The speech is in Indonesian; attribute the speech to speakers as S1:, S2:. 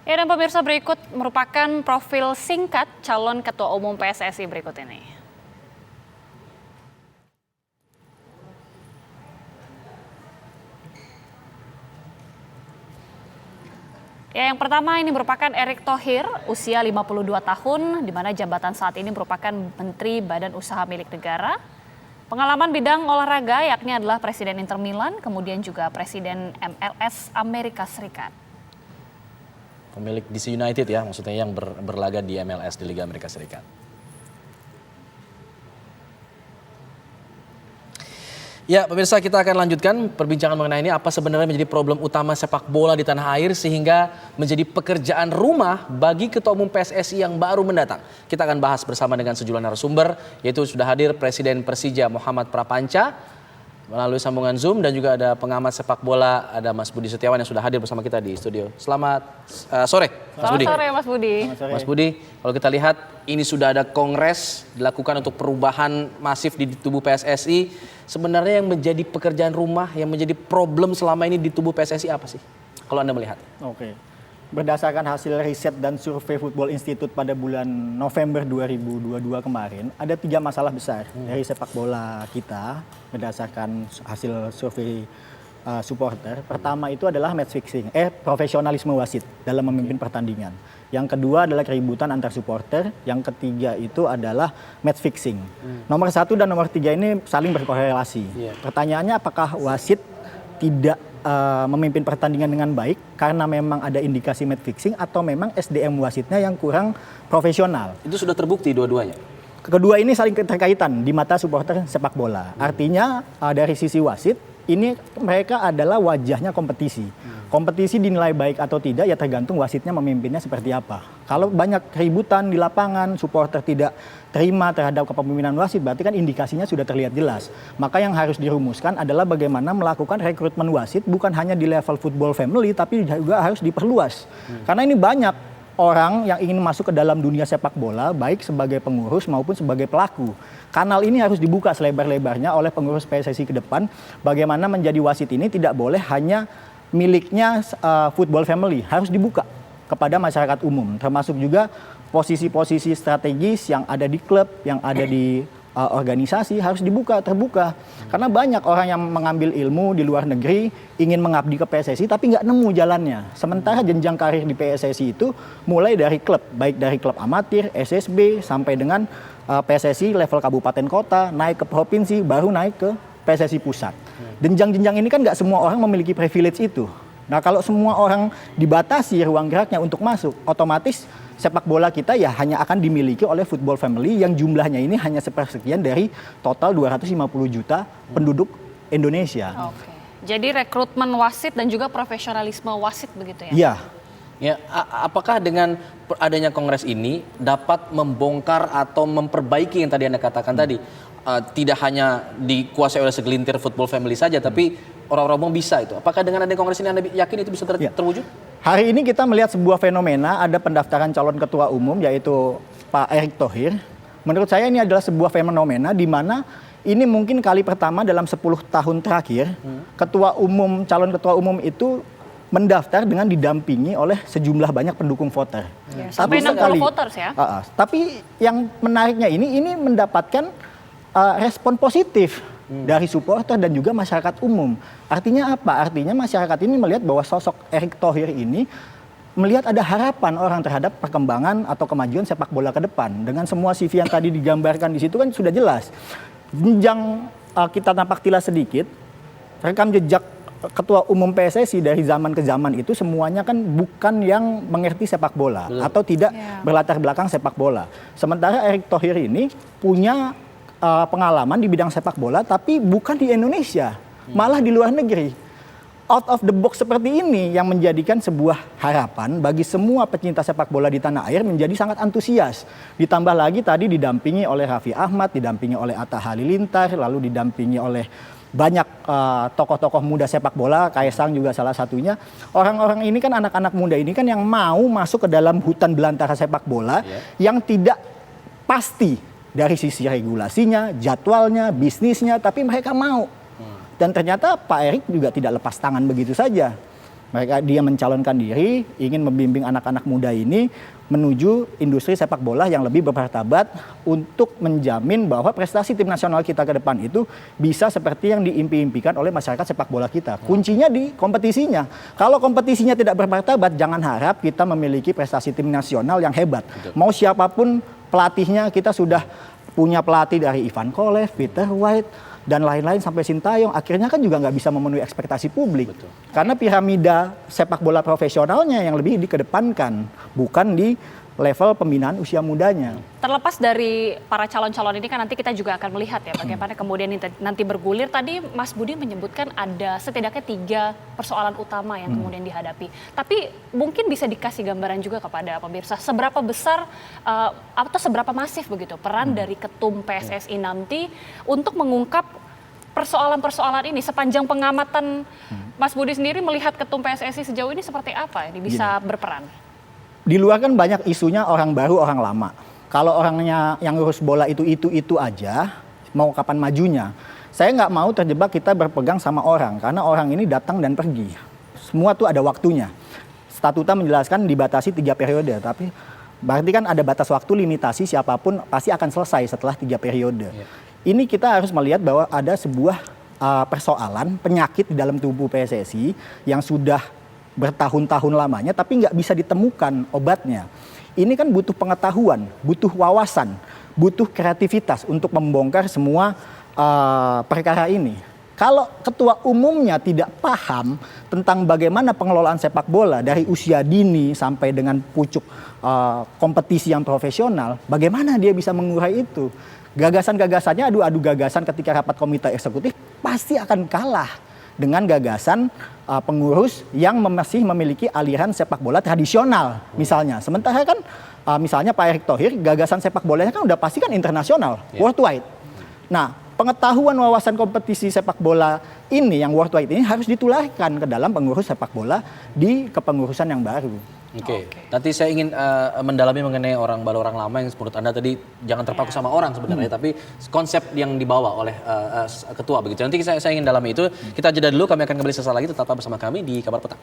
S1: Ya, dan pemirsa, berikut merupakan profil singkat calon Ketua Umum PSSI berikut ini. Ya, yang pertama ini merupakan Erick Thohir, usia 52 tahun, di mana jabatan saat ini merupakan Menteri Badan Usaha Milik Negara. Pengalaman bidang olahraga yakni adalah Presiden Inter Milan, kemudian juga Presiden MLS Amerika Serikat.
S2: Pemilik DC United ya, maksudnya yang berlaga di MLS di Liga Amerika Serikat. Ya, pemirsa, kita akan lanjutkan perbincangan mengenai ini. Apa sebenarnya menjadi problem utama sepak bola di tanah air sehingga menjadi pekerjaan rumah bagi Ketua Umum PSSI yang baru mendatang. Kita akan bahas bersama dengan sejumlah narasumber, yaitu sudah hadir Presiden Persija Muhammad Prapanca melalui sambungan Zoom, dan juga ada pengamat sepak bola, ada Mas Budi Setiawan yang sudah hadir bersama kita di studio. Selamat sore, Mas Budi.
S1: Selamat sore, Mas Budi.
S2: Mas Budi, kalau kita lihat ini sudah ada kongres dilakukan untuk perubahan masif di tubuh PSSI. Sebenarnya yang menjadi pekerjaan rumah, yang menjadi problem selama ini di tubuh PSSI apa sih? Kalau Anda melihat.
S3: Oke. Berdasarkan hasil riset dan survei Football Institute pada bulan November 2022 kemarin, ada 3 masalah besar dari sepak bola kita berdasarkan hasil survei supporter. Pertama itu adalah match fixing, profesionalisme wasit dalam memimpin pertandingan. Yang kedua adalah keributan antar supporter. Yang ketiga itu adalah match fixing. Nomor 1 dan nomor 3 ini saling berkorelasi. Pertanyaannya, apakah wasit tidak memimpin pertandingan dengan baik karena memang ada indikasi match fixing, atau memang SDM wasitnya yang kurang profesional?
S2: Itu sudah terbukti dua-duanya.
S3: Kedua ini saling terkaitan di mata supporter sepak bola. Artinya dari sisi wasit, ini mereka adalah wajahnya kompetisi. Kompetisi dinilai baik atau tidak ya tergantung wasitnya memimpinnya seperti apa. Kalau banyak keributan di lapangan, supporter tidak terima terhadap kepemimpinan wasit, berarti kan indikasinya sudah terlihat jelas. Maka yang harus dirumuskan adalah bagaimana melakukan rekrutmen wasit bukan hanya di level football family, tapi juga harus diperluas. Karena ini banyak orang yang ingin masuk ke dalam dunia sepak bola, baik sebagai pengurus maupun sebagai pelaku. Kanal ini harus dibuka selebar-lebarnya oleh pengurus PSSI ke depan. Bagaimana menjadi wasit ini tidak boleh hanya miliknya football family, harus dibuka kepada masyarakat umum. Termasuk juga posisi-posisi strategis yang ada di klub, yang ada di organisasi harus terbuka. Karena banyak orang yang mengambil ilmu di luar negeri, ingin mengabdi ke PSSI tapi nggak nemu jalannya. Sementara jenjang karir di PSSI itu mulai dari klub, baik dari klub amatir, SSB, sampai dengan PSSI level kabupaten kota, naik ke provinsi, baru naik ke PSSI pusat. Jenjang-jenjang ini kan nggak semua orang memiliki privilege itu. Nah, kalau semua orang dibatasi ruang geraknya untuk masuk, otomatis sepak bola kita ya hanya akan dimiliki oleh football family yang jumlahnya ini hanya sepersekian dari total 250 juta penduduk Indonesia.
S1: Oke. Jadi rekrutmen wasit dan juga profesionalisme wasit begitu ya?
S3: Iya.
S2: Ya, apakah dengan adanya kongres ini dapat membongkar atau memperbaiki yang tadi Anda katakan tadi? Tidak hanya dikuasai oleh segelintir football family saja, tapi orang-orang umum bisa itu. Apakah dengan adanya kongres ini Anda yakin itu bisa terwujud?
S3: Hari ini kita melihat sebuah fenomena, ada pendaftaran calon ketua umum yaitu Pak Erick Thohir. Menurut saya ini adalah sebuah fenomena di mana ini mungkin kali pertama dalam 10 tahun terakhir calon ketua umum itu mendaftar dengan didampingi oleh sejumlah banyak pendukung voter.
S1: Sampai 60 voters ya?
S3: Tapi yang menariknya ini mendapatkan respon positif dari supporter dan juga masyarakat umum. Artinya apa? Artinya masyarakat ini melihat bahwa sosok Erick Thohir ini melihat ada harapan orang terhadap perkembangan atau kemajuan sepak bola ke depan. Dengan semua CV yang tadi digambarkan di situ kan sudah jelas. Jenjang kita nampak tilas sedikit, rekam jejak ketua umum PSSI dari zaman ke zaman itu semuanya kan bukan yang mengerti sepak bola atau tidak berlatar belakang sepak bola. Sementara Erick Thohir ini punya pengalaman di bidang sepak bola tapi bukan di Indonesia, malah di luar negeri. Out of the box seperti ini yang menjadikan sebuah harapan bagi semua pecinta sepak bola di tanah air menjadi sangat antusias. Ditambah lagi tadi didampingi oleh Raffi Ahmad, didampingi oleh Atta Halilintar, lalu didampingi oleh banyak tokoh-tokoh muda sepak bola, Kaisang juga salah satunya. Orang-orang ini kan, anak-anak muda ini kan yang mau masuk ke dalam hutan belantara sepak bola yang tidak pasti dari sisi regulasinya, jadwalnya, bisnisnya, tapi mereka mau. Dan ternyata Pak Erick juga tidak lepas tangan begitu saja. Dia mencalonkan diri, ingin membimbing anak-anak muda ini menuju industri sepak bola yang lebih bermartabat untuk menjamin bahwa prestasi tim nasional kita ke depan itu bisa seperti yang diimpi-impikan oleh masyarakat sepak bola kita. Kuncinya di kompetisinya. Kalau kompetisinya tidak bermartabat, jangan harap kita memiliki prestasi tim nasional yang hebat. Mau siapapun pelatihnya, kita sudah punya pelatih dari Ivan Kolev, Peter White, dan lain-lain sampai Sintayong, akhirnya kan juga nggak bisa memenuhi ekspektasi publik.
S2: Betul.
S3: Karena piramida sepak bola profesionalnya yang lebih dikedepankan, bukan di level pembinaan usia mudanya.
S1: Terlepas dari para calon-calon ini kan nanti kita juga akan melihat ya bagaimana kemudian nanti bergulir. Tadi Mas Budi menyebutkan ada setidaknya 3 persoalan utama yang kemudian dihadapi. Tapi mungkin bisa dikasih gambaran juga kepada pemirsa seberapa besar atau seberapa masif begitu peran dari ketum PSSI nanti untuk mengungkap persoalan-persoalan ini. Sepanjang pengamatan Mas Budi sendiri melihat ketum PSSI sejauh ini seperti apa ini bisa berperan?
S3: Di luar kan banyak isunya orang baru, orang lama. Kalau orangnya yang ngurus bola itu aja, mau kapan majunya. Saya nggak mau terjebak kita berpegang sama orang, karena orang ini datang dan pergi. Semua tuh ada waktunya. Statuta menjelaskan dibatasi 3 periode, tapi berarti kan ada batas waktu, limitasi, siapapun pasti akan selesai setelah 3 periode. Ini kita harus melihat bahwa ada sebuah persoalan, penyakit di dalam tubuh PSSI yang sudah bertahun-tahun lamanya tapi nggak bisa ditemukan obatnya. Ini kan butuh pengetahuan, butuh wawasan, butuh kreativitas untuk membongkar semua perkara ini. Kalau ketua umumnya tidak paham tentang bagaimana pengelolaan sepak bola dari usia dini sampai dengan pucuk kompetisi yang profesional, bagaimana dia bisa mengurai itu? Gagasan-gagasannya adu-adu gagasan ketika rapat komite eksekutif pasti akan kalah dengan gagasan pengurus yang masih memiliki aliran sepak bola tradisional misalnya. Sementara kan misalnya Pak Erick Thohir gagasan sepak bolanya kan udah pasti kan internasional, worldwide. Nah, pengetahuan wawasan kompetisi sepak bola ini yang worldwide ini harus ditularkan ke dalam pengurus sepak bola di kepengurusan yang baru.
S2: Oke. Nanti saya ingin mendalami mengenai orang lama yang menurut Anda tadi jangan terpaku sama orang sebenarnya, tapi konsep yang dibawa oleh ketua begitu. Nanti saya ingin dalami itu. Kita jeda dulu, kami akan kembali sesaat lagi, tetap bersama kami di Kabar Petang.